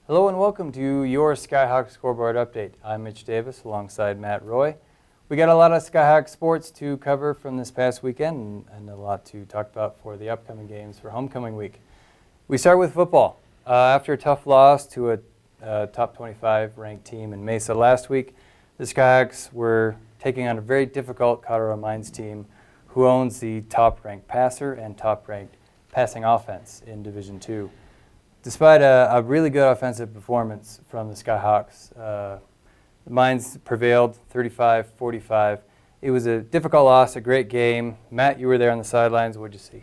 Hello and welcome to your Skyhawk Scoreboard update. I'm Mitch Davis alongside Matt Roy. We got a lot of Skyhawk sports to cover from this past weekend and a lot to talk about for the upcoming games for homecoming week. We start with football. After a tough loss to a top 25 ranked team in Mesa last week, the Skyhawks were taking on a very difficult Colorado Mines team who owns the top ranked passer and top ranked passing offense in Division II. Despite a really good offensive performance from the Skyhawks, the Mines prevailed 35-45. It was a difficult loss, a great game. Matt, you were there on the sidelines. What did you see?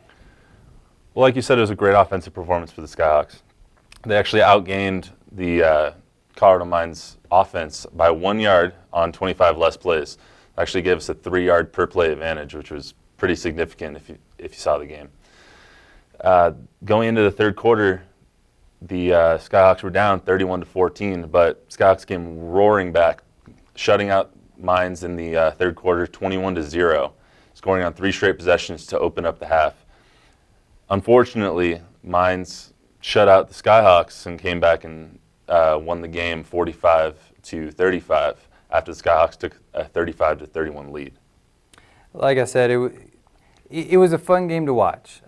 Well, like you said, it was a great offensive performance for the Skyhawks. They actually outgained the Colorado Mines offense by 1 yard on 25 less plays. Actually gave us a 3-yard per play advantage, which was pretty significant if you saw the game. Going into the third quarter, the Skyhawks were down 31-14, but Skyhawks came roaring back, shutting out Mines in the third quarter 21-0, scoring on 3 straight possessions to open up the half. Unfortunately, Mines shut out the Skyhawks and came back and won the game 45-35 after the Skyhawks took a 35-31 lead. Like I said, it was a fun game to watch.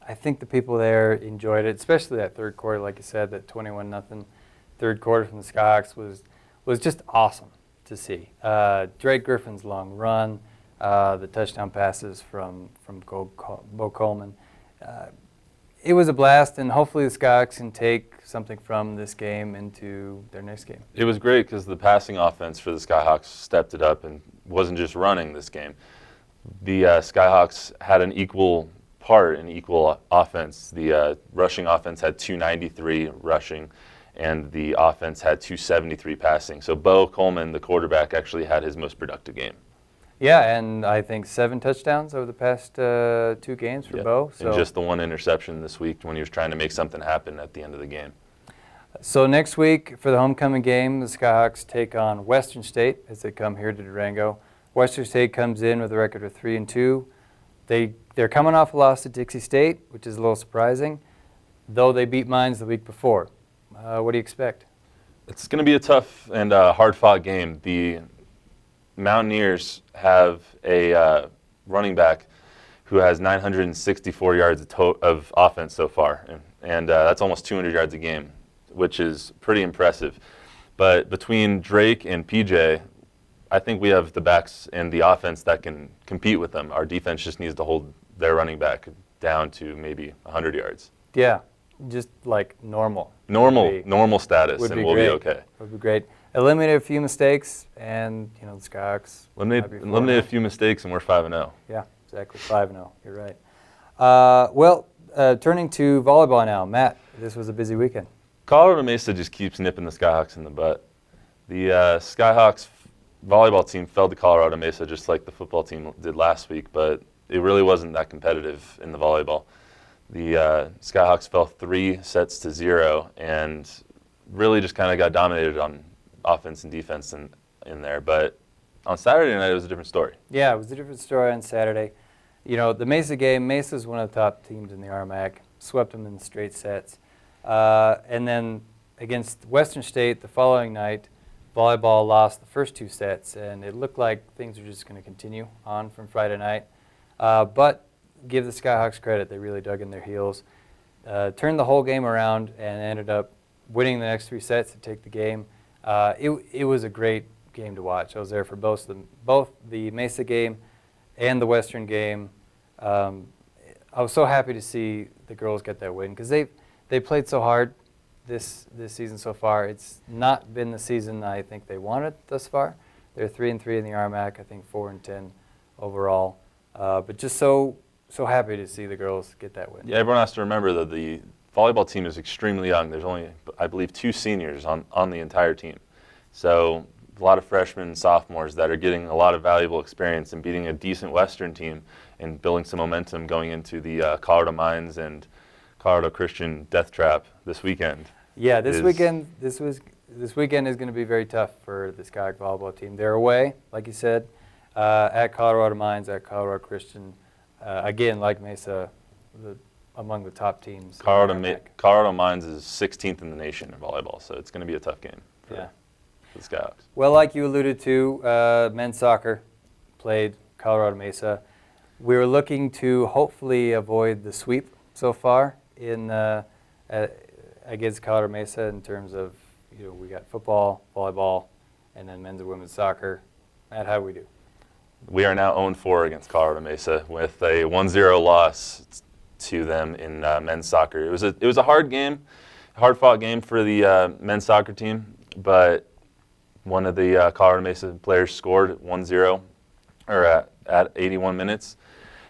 I think the people there enjoyed it, especially that third quarter. Like you said, that 21-0 third quarter from the Skyhawks was just awesome to see. Drake Griffin's long run, the touchdown passes from Bo Coleman. It was a blast, and hopefully the Skyhawks can take something from this game into their next game. It was great because the passing offense for the Skyhawks stepped it up and wasn't just running this game. The Skyhawks had an equal offense. The rushing offense had 293 rushing, and the offense had 273 passing. So Bo Coleman, the quarterback, actually had his most productive game. Yeah, and I think 7 touchdowns over the past 2 games for Bo. So. And just the 1 interception this week when he was trying to make something happen at the end of the game. So next week for the homecoming game, the Skyhawks take on Western State as they come here to Durango. Western State comes in with a record of 3-2. They're coming off a loss to Dixie State, which is a little surprising, though they beat Mines the week before. What do you expect? It's going to be a tough and hard-fought game. The Mountaineers have a running back who has 964 yards of offense so far, and that's almost 200 yards a game, which is pretty impressive. But between Drake and PJ, I think we have the backs and the offense that can compete with them. Our defense just needs to hold their running back down to maybe 100 yards. Yeah, just like normal status, and we'll be okay. Would be great. Eliminate a few mistakes, and the Skyhawks. Eliminate a few mistakes, and we're 5-0. Yeah, exactly, 5-0. You're right. Turning to volleyball now, Matt. This was a busy weekend. Colorado Mesa just keeps nipping the Skyhawks in the butt. The Skyhawks volleyball team fell to Colorado Mesa just like the football team did last week, but it really wasn't that competitive in the volleyball. The Skyhawks fell 3-0 and really just kind of got dominated on offense and defense in there. But on Saturday night, it was a different story. Yeah, it was a different story on Saturday. The Mesa game, Mesa's one of the top teams in the RMAC, swept them in straight sets. And then against Western State the following night, volleyball lost the first 2 sets, and it looked like things were just going to continue on from Friday night. But give the Skyhawks credit, they really dug in their heels, turned the whole game around, and ended up winning the next 3 sets to take the game. It was a great game to watch. I was there for both the Mesa game and the Western game. I was so happy to see the girls get that win because they played so hard this season so far. It's not been the season I think they wanted thus far. They're 3-3 in the RMAC, I think 4-10 overall. But just so happy to see the girls get that win. Yeah, everyone has to remember that the volleyball team is extremely young. There's only, I believe, 2 seniors on the entire team. So a lot of freshmen and sophomores that are getting a lot of valuable experience and beating a decent Western team and building some momentum going into the Colorado Mines and Colorado Christian Death Trap this weekend. Yeah, this weekend is going to be very tough for the Skyhawk volleyball team. They're away, like you said, at Colorado Mines, at Colorado Christian. Again, like Mesa, among the top teams. Colorado Mines is 16th in the nation in volleyball, so it's going to be a tough game for the Skyhawks. Well, like you alluded to, men's soccer played Colorado Mesa. We were looking to hopefully avoid the sweep so far in against Colorado Mesa in terms of, we got football, volleyball, and then men's and women's soccer. Matt, how do we do? We are now 0-4 against Colorado Mesa with a 1-0 loss to them in men's soccer. It was a hard game, hard-fought game for the men's soccer team, but one of the Colorado Mesa players scored 1-0 or at 81 minutes,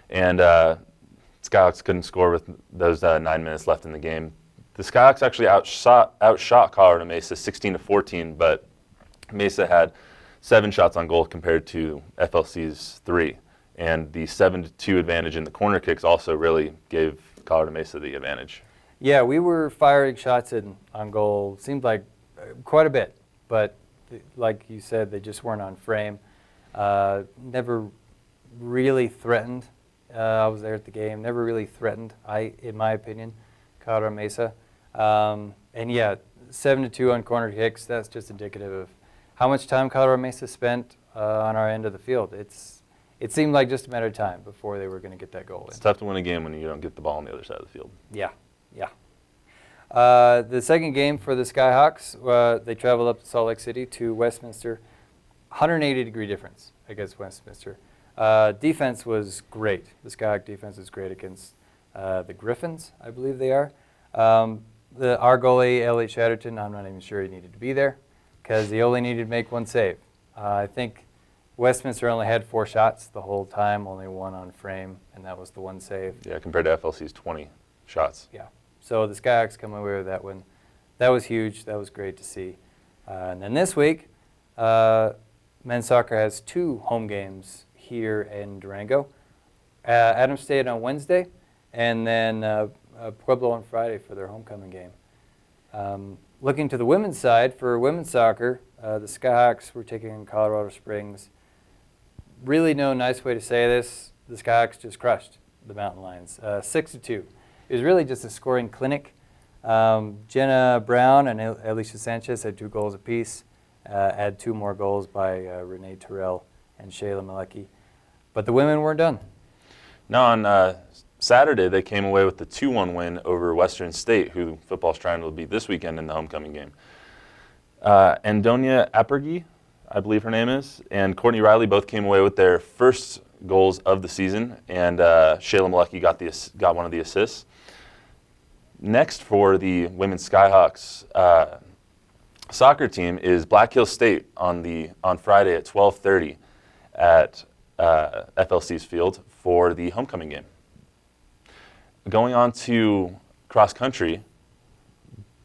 and Skyhawks couldn't score with those 9 minutes left in the game. The Skyhawks actually outshot Colorado Mesa 16-14, but Mesa had 7 shots on goal compared to FLC's 3. And the 7-2 advantage in the corner kicks also really gave Colorado Mesa the advantage. Yeah, we were firing shots on goal, seemed like quite a bit, but like you said, they just weren't on frame. Never really threatened. I was there at the game. Never really threatened, in my opinion, Colorado Mesa. And yeah, 7-2 on corner kicks, that's just indicative of how much time Colorado Mesa spent on our end of the field. It seemed like just a matter of time before they were going to get that goal in. It's tough to win a game when you don't get the ball on the other side of the field. Yeah. The second game for the Skyhawks, they traveled up to Salt Lake City to Westminster. 180-degree difference against Westminster. Defense was great. The Skyhawk defense is great against the Griffins, I believe they are. Our goalie, Elliot Chatterton, I'm not even sure he needed to be there because he only needed to make 1 save. I think Westminster only had 4 shots the whole time, only 1 on frame, and that was the 1 save. Yeah, compared to FLC's 20 shots. Yeah. So the Skyhawks come away with that one. That was huge. That was great to see. And then this week, men's soccer has 2 home games here in Durango. Adams State on Wednesday, and then Pueblo on Friday for their homecoming game. Looking to the women's side, for women's soccer, the Skyhawks were taking on Colorado Springs. Really no nice way to say this. The Skyhawks just crushed the Mountain Lions, 6-2. It was really just a scoring clinic. Jenna Brown and Alicia Sanchez had 2 goals apiece. Add 2 more goals by Renee Terrell and Shayla Malecki. But the women weren't done. No, on Saturday they came away with the 2-1 win over Western State, who football's trying to beat this weekend in the homecoming game. Andonia Apergy, I believe her name is, and Courtney Riley both came away with their first goals of the season, and Shayla Malecki got one of the assists. Next for the women's Skyhawks soccer team is Black Hills State on Friday at 12:30 at FLC's field for the homecoming game. Going on to cross country,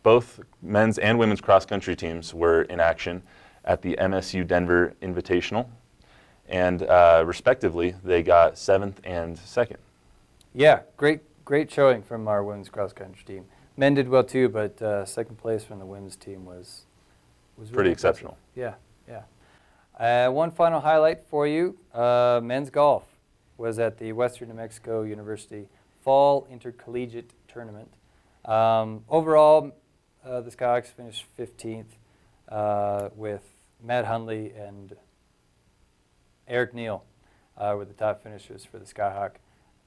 both men's and women's cross country teams were in action at the MSU Denver Invitational, and respectively they got 7th and 2nd. Yeah, Great showing from our women's cross country team. Men did well too, but 2nd place from the women's team was really pretty exceptional. Yeah. One final highlight for you: men's golf was at the Western New Mexico University Fall Intercollegiate Tournament. Overall, the Skyhawks finished 15th with Matt Hundley and Eric Neal were the top finishers for the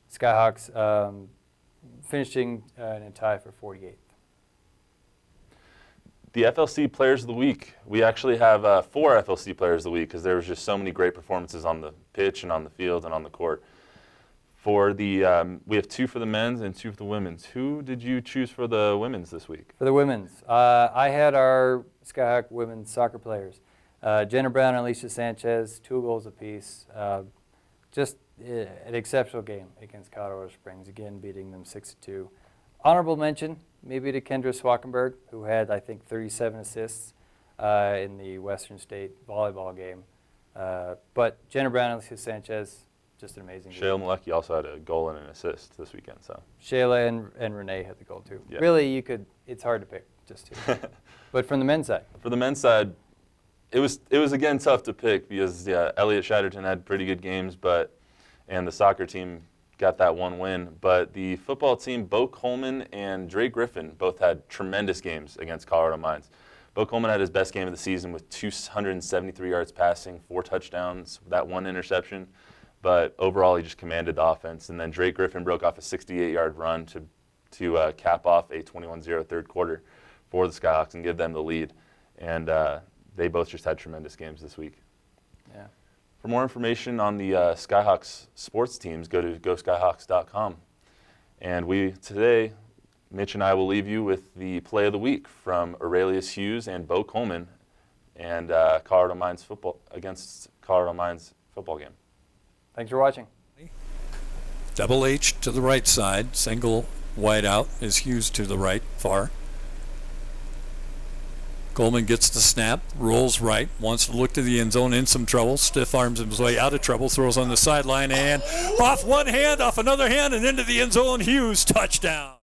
Skyhawks. Finishing in a tie for 48th. The FLC Players of the Week. We actually have 4 FLC Players of the Week because there was just so many great performances on the pitch and on the field and on the court. For the we have 2 for the men's and 2 for the women's. Who did you choose for the women's this week? For the women's, I had our Skyhawk women's soccer players, Jenna Brown and Alicia Sanchez, 2 goals apiece. Just an exceptional game against Colorado Springs, again beating them 6-2. Honorable mention maybe to Kendra Swackenberg, who had, I think, 37 assists in the Western State volleyball game. But Jenna Brown and Alicia Sanchez, just an amazing game. Shayla Malecki also had a goal and an assist this weekend. So Shayla and Renee had the goal too. Yeah. Really, it's hard to pick just 2. But from the men's side? For the men's side, it was again tough to pick because Elliot Chatterton had pretty good games, and the soccer team got that one win. But the football team, Bo Coleman and Dre Griffin, both had tremendous games against Colorado Mines. Bo Coleman had his best game of the season with 273 yards passing, 4 touchdowns, that 1 interception. But overall, he just commanded the offense. And then Dre Griffin broke off a 68-yard run to cap off a 21-0 third quarter for the Skyhawks and give them the lead. And they both just had tremendous games this week. Yeah. For more information on the Skyhawks sports teams, go to goskyhawks.com. And today, Mitch and I will leave you with the play of the week from Aurelius Hughes and Bo Coleman and Colorado Mines football against Colorado Mines football game. Thanks for watching. Double H to the right side, single wide out is Hughes to the right, far. Coleman gets the snap, rolls right, wants to look to the end zone, in some trouble, stiff arms his way out of trouble, throws on the sideline, and off one hand, off another hand, and into the end zone. Hughes, touchdown.